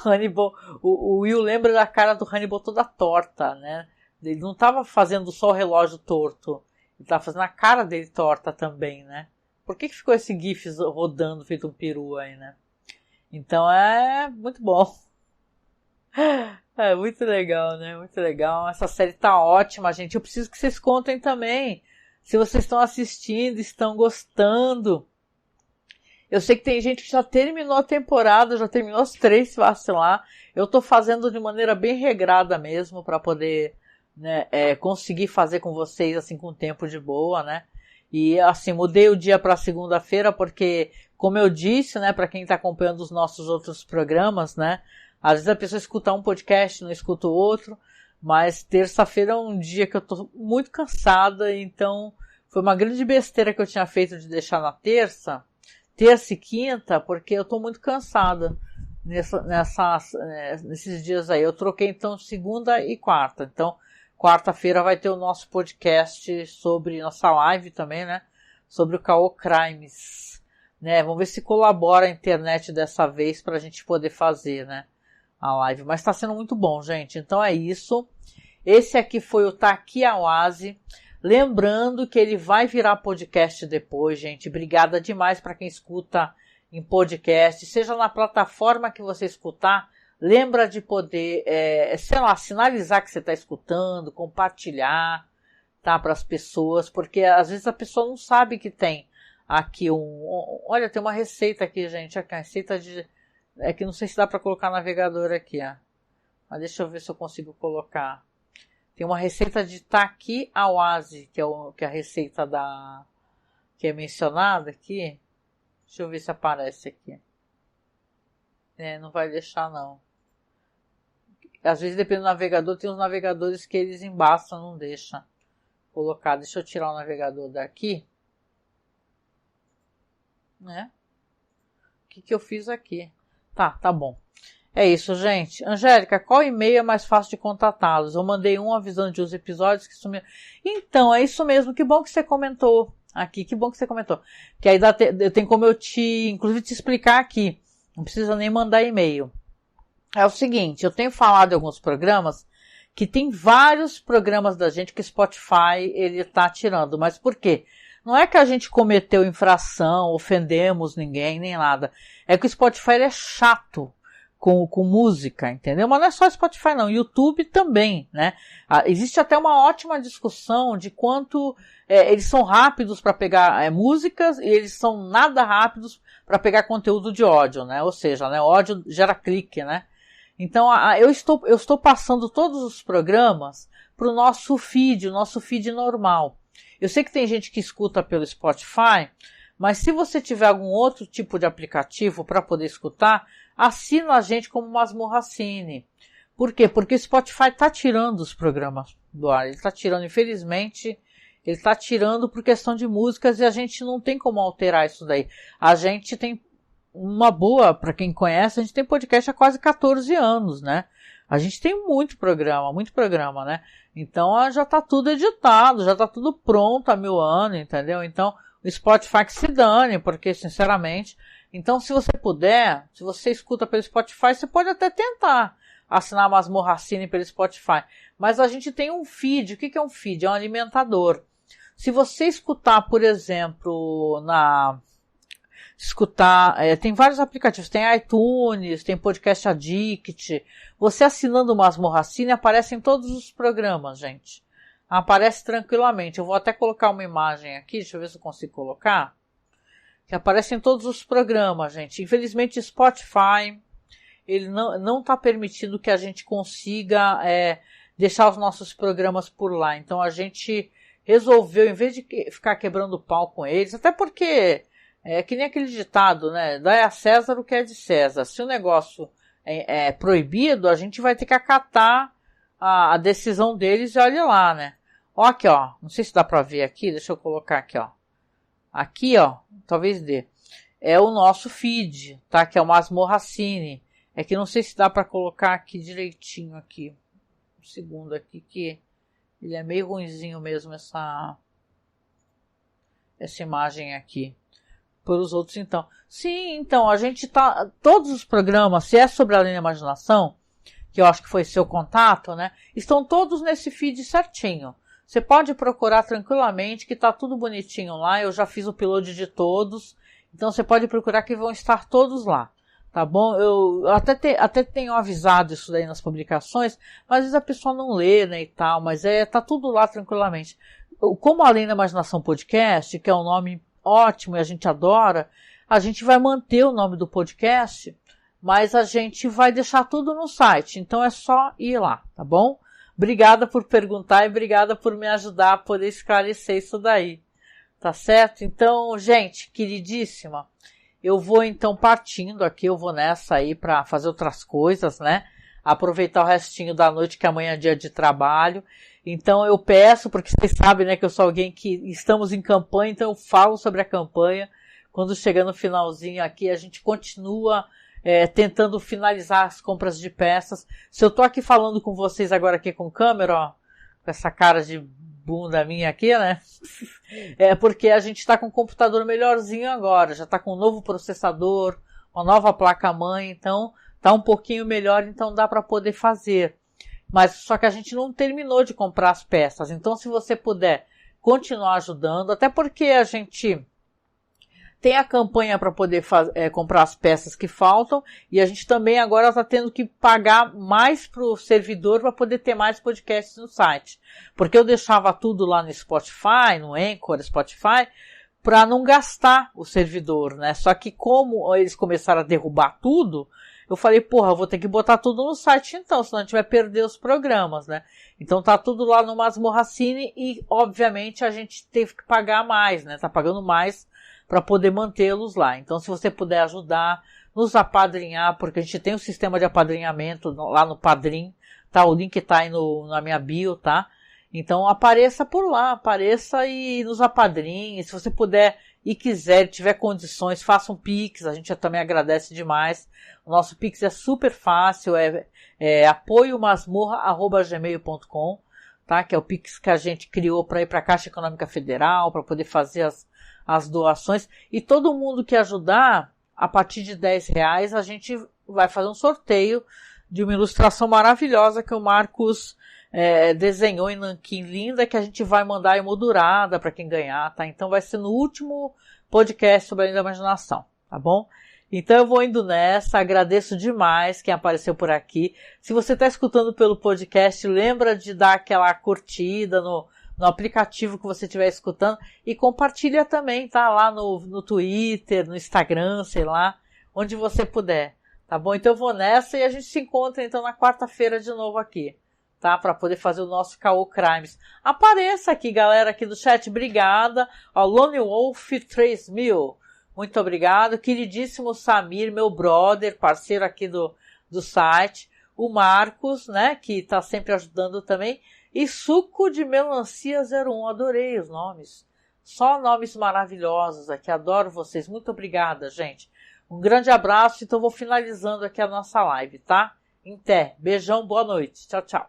S1: Hannibal, o Will lembra da cara do Hannibal toda torta, né? Ele não estava fazendo só o relógio torto, ele estava fazendo a cara dele torta também, né? Por que ficou esse gif rodando feito um peru aí, né? Então é muito bom. É muito legal, né? Muito legal. Essa série tá ótima, gente. Eu preciso que vocês contem também. Se vocês estão assistindo, estão gostando. Eu sei que tem gente que já terminou a temporada, já terminou as 3, se vacilar. Eu tô fazendo de maneira bem regrada mesmo, para poder, né, conseguir fazer com vocês, assim, com tempo de boa, né? E, assim, mudei o dia para segunda-feira porque, como eu disse, né, para quem está acompanhando os nossos outros programas, né, às vezes a pessoa escuta um podcast, não escuta o outro, mas terça-feira é um dia que eu tô muito cansada, então foi uma grande besteira que eu tinha feito de deixar na terça e quinta, porque eu tô muito cansada nesses dias aí. Eu troquei então segunda e quarta, então quarta-feira vai ter o nosso podcast sobre nossa live também, né? Sobre o Caô Crimes, né? Vamos ver se colabora a internet dessa vez pra gente poder fazer, né? A live. Mas tá sendo muito bom, gente. Então é isso. Esse aqui foi o Taki Awase. Lembrando que ele vai virar podcast depois, gente. Obrigada demais para quem escuta em podcast, seja na plataforma que você escutar. Lembra de poder, sei lá, sinalizar que você está escutando, compartilhar, tá, para as pessoas, porque às vezes a pessoa não sabe que tem aqui olha, tem uma receita aqui, gente, aqui, a receita de, que não sei se dá para colocar navegador aqui, ó. Mas deixa eu ver se eu consigo colocar. Tem uma receita de Taki Awase, que é a receita que é mencionada aqui. Deixa eu ver se aparece aqui. Não vai deixar não. Às vezes, dependendo do navegador, tem uns navegadores que eles embaçam, não deixa colocar. Deixa eu tirar o navegador daqui. Né? O que eu fiz aqui? Tá bom. É isso, gente. Angélica, qual e-mail é mais fácil de contatá-los? Eu mandei um avisando de os episódios que sumiram. Então, é isso mesmo. Que bom que você comentou aqui. Que bom que você comentou. Que aí eu tenho como inclusive te explicar aqui. Não precisa nem mandar e-mail. É o seguinte, eu tenho falado em alguns programas que tem vários programas da gente que o Spotify ele tá tirando. Mas por quê? Não é que a gente cometeu infração, ofendemos ninguém, nem nada. É que o Spotify ele é chato com música, entendeu? Mas não é só Spotify não, YouTube também, né? Existe até uma ótima discussão de quanto eles são rápidos para pegar músicas e eles são nada rápidos para pegar conteúdo de áudio, né? Ou seja, né, áudio gera clique, né? Então, eu estou passando todos os programas para o nosso feed normal. Eu sei que tem gente que escuta pelo Spotify, mas se você tiver algum outro tipo de aplicativo para poder escutar, assina a gente como Masmorra Cine. Por quê? Porque o Spotify está tirando os programas do ar. Ele está tirando, infelizmente, ele está tirando por questão de músicas e a gente não tem como alterar isso daí. A gente tem uma boa, para quem conhece, a gente tem podcast há quase 14 anos, né? A gente tem muito programa, né? Então já tá tudo editado, já tá tudo pronto há 1000 anos, entendeu? Então o Spotify que se dane, porque sinceramente, então se você puder, se você escuta pelo Spotify, você pode até tentar assinar a Masmorra Cine pelo Spotify. Mas a gente tem um feed. O que é um feed? É um alimentador. Se você escutar, por exemplo, tem vários aplicativos, tem iTunes, tem Podcast Addict. Você assinando o Masmorra Cine, aparecem todos os programas, gente. Aparece tranquilamente. Eu vou até colocar uma imagem aqui, deixa eu ver se eu consigo colocar. Que aparecem todos os programas, gente. Infelizmente, Spotify, ele não está permitindo que a gente consiga deixar os nossos programas por lá. Então a gente resolveu, em vez de ficar quebrando pau com eles, até porque é que nem aquele ditado, né? Dai a César o que é de César. Se o negócio é proibido, a gente vai ter que acatar a decisão deles e olha lá, né? Ó, aqui, ó. Não sei se dá pra ver aqui, deixa eu colocar aqui, ó. Aqui, ó, talvez dê. É o nosso feed, tá? Que é o Masmorra Cine. É que não sei se dá pra colocar aqui direitinho aqui. Um segundo aqui, que ele é meio ruinzinho mesmo, essa imagem aqui. Por os outros, então. Sim, então, a gente tá... Todos os programas, se é sobre a linha imaginação, que eu acho que foi seu contato, né? Estão todos nesse feed certinho. Você pode procurar tranquilamente, que tá tudo bonitinho lá. Eu já fiz o upload de todos. Então, você pode procurar que vão estar todos lá. Tá bom? Eu até tenho avisado isso daí nas publicações, mas às vezes a pessoa não lê, né, e tal. Mas tá tudo lá tranquilamente. Como Além da Imaginação Podcast, que é um nome ótimo e a gente adora, a gente vai manter o nome do podcast, mas a gente vai deixar tudo no site, então é só ir lá, tá bom? Obrigada por perguntar e obrigada por me ajudar a poder esclarecer isso daí, tá certo? Então, gente, queridíssima, eu vou então partindo aqui, eu vou nessa aí para fazer outras coisas, né? Aproveitar o restinho da noite, que amanhã é dia de trabalho. Então eu peço, porque vocês sabem, né, que eu sou alguém que estamos em campanha, então eu falo sobre a campanha. Quando chega no finalzinho aqui, a gente continua tentando finalizar as compras de peças. Se eu tô aqui falando com vocês agora aqui com câmera, ó, com essa cara de bunda minha aqui, né? É porque a gente tá com um computador melhorzinho agora, já tá com um novo processador, uma nova placa-mãe, então tá um pouquinho melhor, então dá para poder fazer. Mas só que a gente não terminou de comprar as peças. Então, se você puder continuar ajudando, até porque a gente tem a campanha para poder comprar as peças que faltam, e a gente também agora está tendo que pagar mais para o servidor para poder ter mais podcasts no site. Porque eu deixava tudo lá no Spotify, no Anchor, Spotify, para não gastar o servidor, né? Só que como eles começaram a derrubar tudo, eu falei, porra, eu vou ter que botar tudo no site então, senão a gente vai perder os programas, né? Então tá tudo lá no Masmorra Cine e, obviamente, a gente teve que pagar mais, né? Tá pagando mais para poder mantê-los lá. Então, se você puder ajudar, nos apadrinhar, porque a gente tem um sistema de apadrinhamento lá no Padrim, tá? O link tá aí na minha bio, tá? Então, apareça por lá, apareça e nos apadrinhe. Se você puder e quiser, tiver condições, faça um Pix, a gente também agradece demais. O nosso Pix é super fácil, apoiomasmorra@gmail.com, tá? Que é o Pix que a gente criou para ir para a Caixa Econômica Federal, para poder fazer as doações. E todo mundo que ajudar, a partir de R$10, a gente vai fazer um sorteio de uma ilustração maravilhosa que o Marcos desenhou em nanquim linda, que a gente vai mandar emoldurada para quem ganhar, tá? Então vai ser no último podcast sobre a Além da Imaginação, tá bom? Então eu vou indo nessa, agradeço demais quem apareceu por aqui. Se você está escutando pelo podcast, lembra de dar aquela curtida no aplicativo que você estiver escutando e compartilha também, tá? Lá no Twitter, no Instagram, sei lá, onde você puder, tá bom? Então eu vou nessa e a gente se encontra então na quarta-feira de novo aqui, tá? Para poder fazer o nosso Caô Crimes. Apareça aqui, galera, aqui do chat, obrigada. Ó, Lone Wolf 3000. Muito obrigado. Queridíssimo Samir, meu brother, parceiro aqui do site. O Marcos, né, que tá sempre ajudando também. E Suco de Melancia 01. Adorei os nomes. Só nomes maravilhosos aqui. Adoro vocês. Muito obrigada, gente. Um grande abraço. Então vou finalizando aqui a nossa live, tá? Em té. Beijão, boa noite. Tchau, tchau.